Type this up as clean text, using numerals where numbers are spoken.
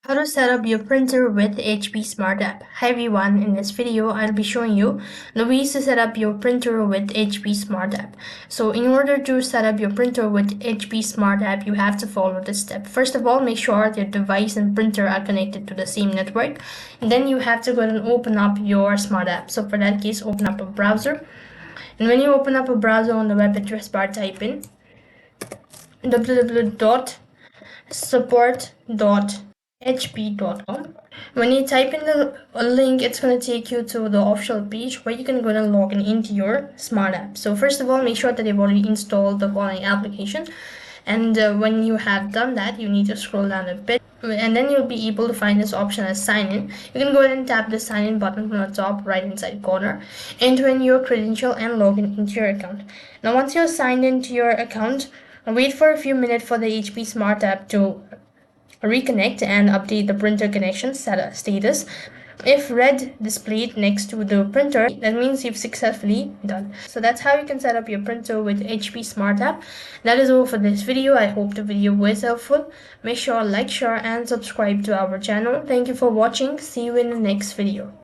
How to set up your printer with HP Smart App. Hi everyone, in this video I'll be showing you the ways to set up your printer with HP Smart App. So in order to set up your printer with HP Smart App, you have to follow this step. First of all, make sure your device and printer are connected to the same network. And then you have to go and open up your Smart App. So for that case, open up a browser. And when you open up a browser on the web address bar, type in www.support.hp.com. When you type in the link, it's going to take you to the official page where you can go and log in into your Smart App. So first of all, make sure that you've already installed the following application. And when you have done that, you need to scroll down a bit, and then you'll be able to find this option as sign in. You can go ahead and tap the sign in button from the top right hand side corner, enter in your credential and log in into your account. Now once you're signed into your account, wait for a few minutes for the HP Smart App to reconnect and update the printer connection status. If red displayed next to the printer, that means you've successfully done. So that's how you can set up your printer with HP Smart App. That is all for this video. I hope the video was helpful. Make sure to like, share and subscribe to our channel. Thank you for watching. See you in the next video.